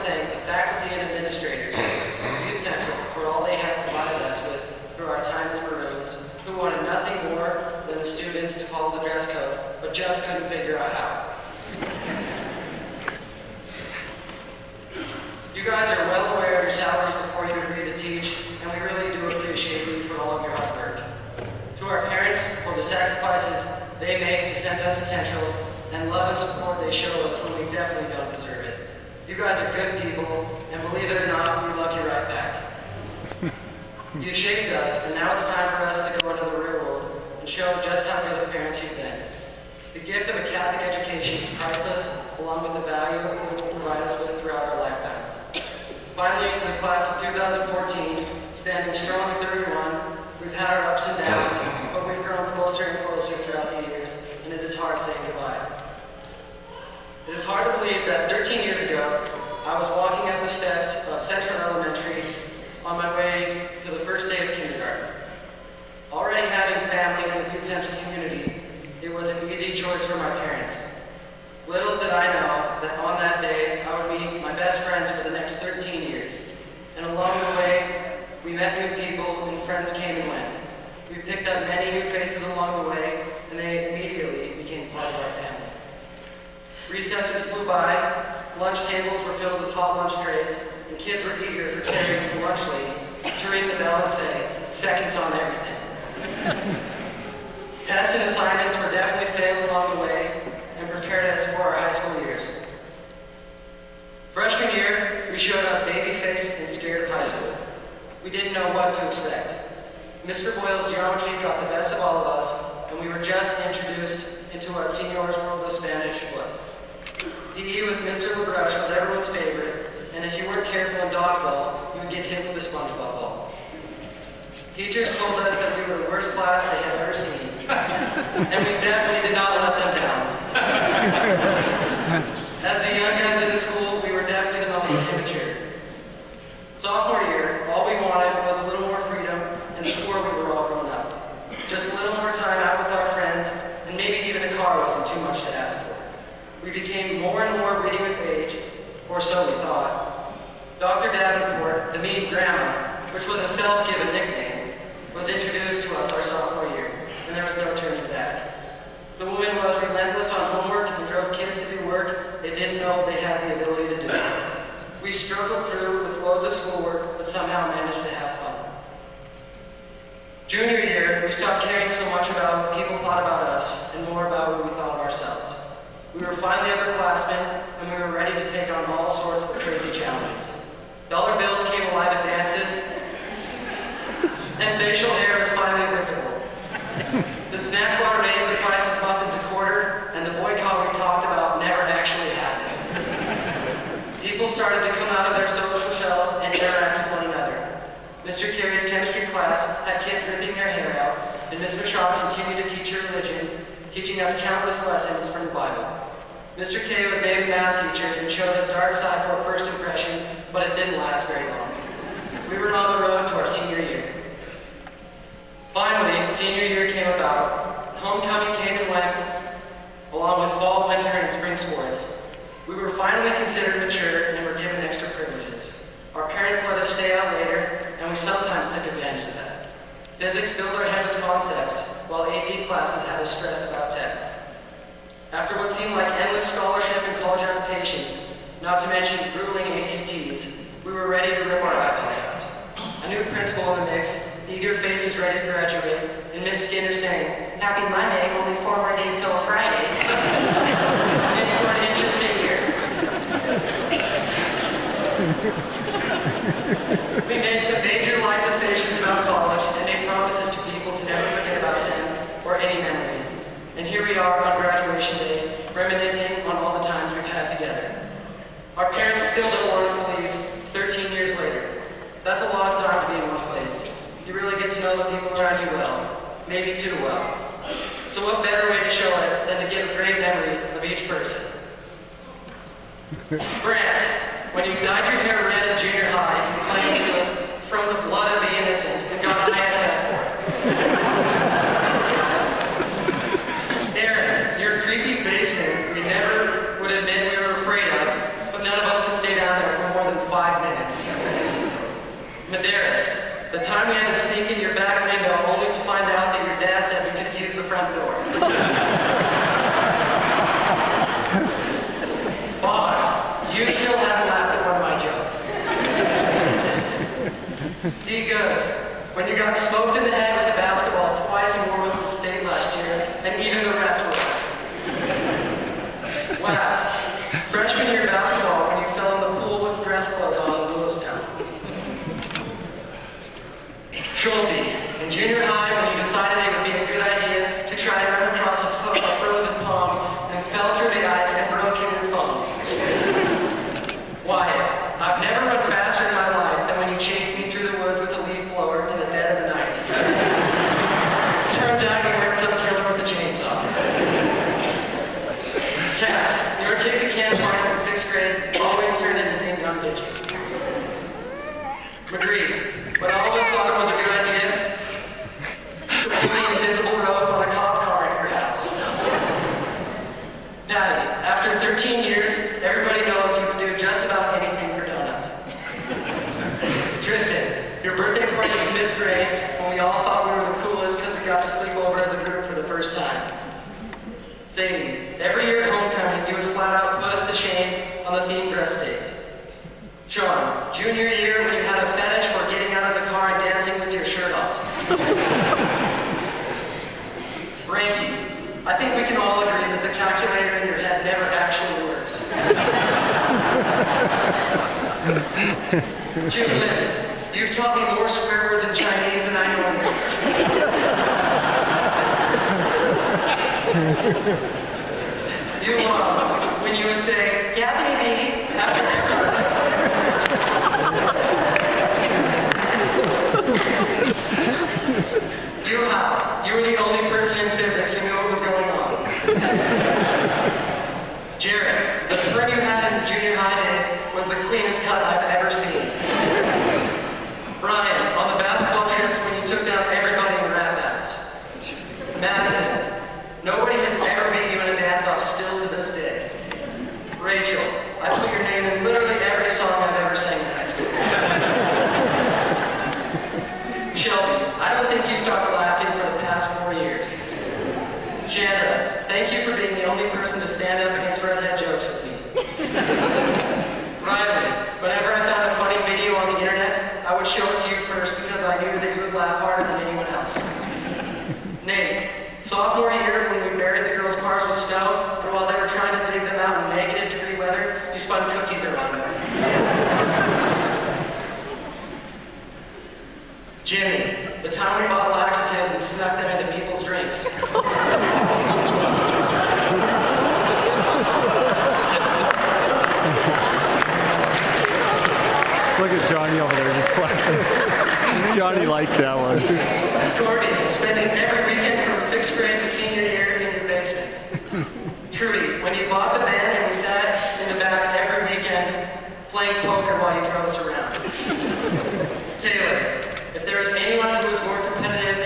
thank the faculty and administrators of Butte Central for all they have provided us with through our time as Maroons, who wanted nothing more than the students to follow the dress code, but just couldn't figure out how. You guys are well aware of your salaries before you agreed to teach, and we really do appreciate you for all of your hard work. To our parents, for the sacrifices they make to send us to Central, and love and support they show us when we definitely don't deserve it. You guys are good people, and believe it or not, we love you right back. You shaped us, and now it's time for us to go into the real world and show just how good of parents you've been. The gift of a Catholic education is priceless, along with the value it will provide us with throughout our lifetimes. Finally, to the class of 2014, standing strong at 31, we've had our ups and downs, but we've grown closer and closer throughout the years, and it is hard saying goodbye. It is hard to believe that 13 years ago, I was walking up the steps of Central Elementary on my way to the first day of kindergarten. Already having family in the Butte Central community, it was an easy choice for my parents. Little did I know that on that day, I would meet my best friends for the next 13 years. And along the way, we met new people and friends came and went. We picked up many new faces along the way, and they immediately became part of our family. Recesses flew by, lunch tables were filled with hot lunch trays, and kids were eager for Terry, the lunch lady, to ring the bell and say, "Seconds on everything." Tests and assignments were definitely failed along the way and prepared us for our high school years. Freshman year, we showed up baby-faced and scared of high school. We didn't know what to expect. Mr. Boyle's geometry got the best of all of us, and we were just introduced into what senior's world of Spanish was. PE with Mr. LaBrush was everyone's favorite, and if you weren't careful in dodgeball, you would get hit with a SpongeBob ball. Teachers told us that we were the worst class they had ever seen, and we definitely did not let them down. As the young guns in the school, we were definitely the most immature. Sophomore year, all we wanted was a little more freedom and swore we were all grown up. Just a little more time out with our friends, and maybe even a car wasn't too much to ask for. We became more and more witty with age, or so we thought. Dr. Davenport, the mean grandma, which was a self-given nickname, was introduced to us our sophomore year, and there was no turning back. The woman was relentless on homework and drove kids to do work they didn't know they had the ability to do. We struggled through with loads of schoolwork, but somehow managed to have fun. Junior year, we stopped caring so much about what people thought about us and more about what we thought of ourselves. We were finally upperclassmen, and we were ready to take on all sorts of crazy challenges. Dollar bills came alive at dances, and facial hair was finally visible. The snack bar raised the price of muffins a quarter, and the boycott we talked about never actually happened. People started to come out of their social shells and interact with one another. Mr. Carey's chemistry class had kids ripping their hair out, and Ms. Bishop continued to teach her religion, teaching us countless lessons from the Bible. Mr. K was named math teacher and showed his dark side for a first impression, but it didn't last very long. We were on the road to our senior year. Finally, senior year came about. Homecoming came and went, along with fall, winter, and spring sports. We were finally considered mature and were given extra privileges. Our parents let us stay out later, and we sometimes took advantage of that. Physics filled our head with concepts, while AP classes had us stressed about tests. After what seemed like endless scholarship and college applications, not to mention grueling ACTs, we were ready to rip our eyeballs out. A new principal in the mix, eager faces ready to graduate, and Miss Skinner saying, "Happy Monday, only 4 more days till Friday." And for an interesting year. We made some major life decisions about college and made promises to people to never forget about them or any memories. And here we are on graduation day, reminiscing on all the times we've had together. Our parents still don't want us to leave 13 years later. That's a lot of time to be in one place. You really get to know the people around you well, maybe too well. So what better way to show it than to give a great memory of each person? Brant, when you dyed your hair red in junior high, you claimed it was from the blood of the innocent and got an ISS for it. Aaron, your creepy basement we never would admit we were afraid of, but none of us could stay down there for more 5 minutes. Medeiros, the time we had to sneak in your back window only to find out that your dad said we could use the front door. Boggs, you still haven't laughed at one of my jokes. D-Goods, when you got smoked in the head with the basketball twice in warm-ups at state last year, and even the refs were laughing. Waz, freshman year basketball when you fell in the pool with dress clothes on in Lewistown. Schulte, in junior high when you decided it would be a good idea to try to run across a frozen pond and fell through the ice and broke your phone. Wyatt, I've never run faster in my life than when you chased me through the woods with a leaf blower in the dead of the night. Turns out you weren't some killer with a chainsaw. Cass, your kick the can parties in 6th grade always turned into ding-dong ditching. McGree, but all of us thought it was a good idea to put the invisible rope on a cop car at your house. Patty, after 13 years, everybody knows you can do just about anything for donuts. Tristan, your birthday party in 5th grade when we all thought we were the coolest because we got to sleep over as a group for the first time. Zadie, every year at homecoming, you would flat out put us to shame on the themed dress days. Sean, junior year when you had a fetish for getting out of the car and dancing with your shirt off. Ranky, I think we can all agree that the calculator in your head never actually works. Jim Lin, you've taught me more swear words in Chinese than I know English. You love when you would say, yeah, baby, after everybody You how? You were the only person in physics who knew what was going on. Jared, the perm you had in junior high days was the cleanest cut I've ever seen. Brian, on the basketball trips when you took down everybody in rap battles. Madison, nobody has ever beat you in a dance-off still to this day. Rachel, I put your name in literally every song I've ever sang in high school. Shelby, I don't think you stopped laughing for the past 4 years. Chandra, thank you for being the only person to stand up against redhead jokes with me. Riley, whenever I found a funny video on the internet, I would show it to you first because I knew that you would laugh harder than anyone else. Nate, sophomore year when we buried the girls' cars with snow, and while they were trying to dig them out in -degree weather, you spun cookies around them. Jimmy, the time we bought laxatives and snuck them into people's drinks. Look at Johnny over there just playing. Johnny likes that one. Courtney, spending every weekend from 6th grade to senior year in your basement. Trudy, when you bought the band and we sat in the back every weekend playing poker while you drove us around. Taylor, if there was anyone who was more competitive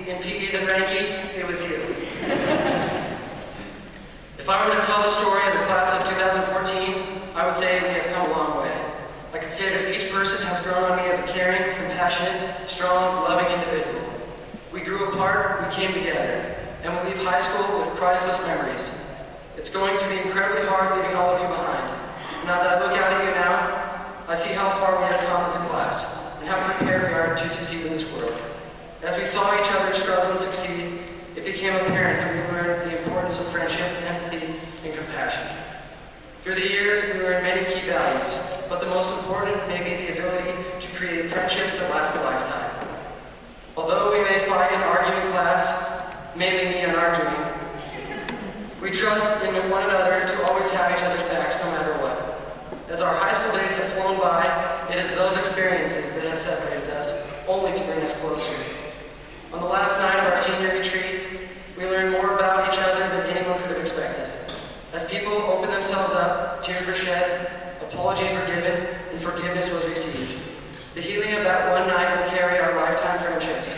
in PE than Ranky, it was you. If I were to tell the story of the class of 2014, I would say we have come a long way. I could say that each person has grown on me as a caring, compassionate, strong, loving individual. We grew apart, we came together, and we leave high school with priceless memories. It's going to be incredibly hard leaving all of you behind. And as I look out at you now, I see how far we have come as a class, and how prepared we are to succeed in this world. As we saw each other struggle and succeed, it became apparent that we learned the importance of friendship, empathy, and compassion. Through the years, we learned many key values, but the most important may be the ability to create friendships that last a lifetime. Although we may fight and argue in class, mainly me and arguing, we trust in one another to always have each other's backs no matter what. As our high school days have flown by, it is those experiences that have separated us, only to bring us closer. On the last night of our senior retreat, we learned more about each other than anyone could have expected. As people opened themselves up, tears were shed, apologies were given, and forgiveness was received. The healing of that one night will carry our lifetime friendships,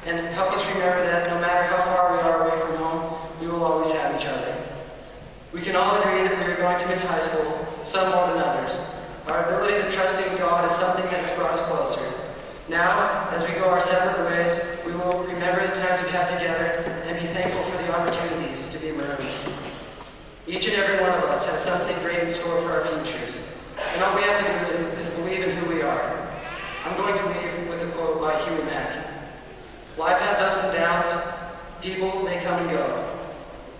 and help us remember that no matter how far we are away from home, we will always have each other. We can all agree that we are going to miss high school, some more than others. Our ability to trust Now, as we go our separate ways, we will remember the times we've had together and be thankful for the opportunities to be maroons. Each and every one of us has something great in store for our futures, and all we have to do is believe in who we are. I'm going to leave with a quote by Huey Mack. Life has ups and downs. People, they come and go.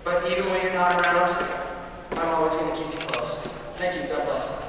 But even when you're not around, I'm always going to keep you close. Thank you. God bless.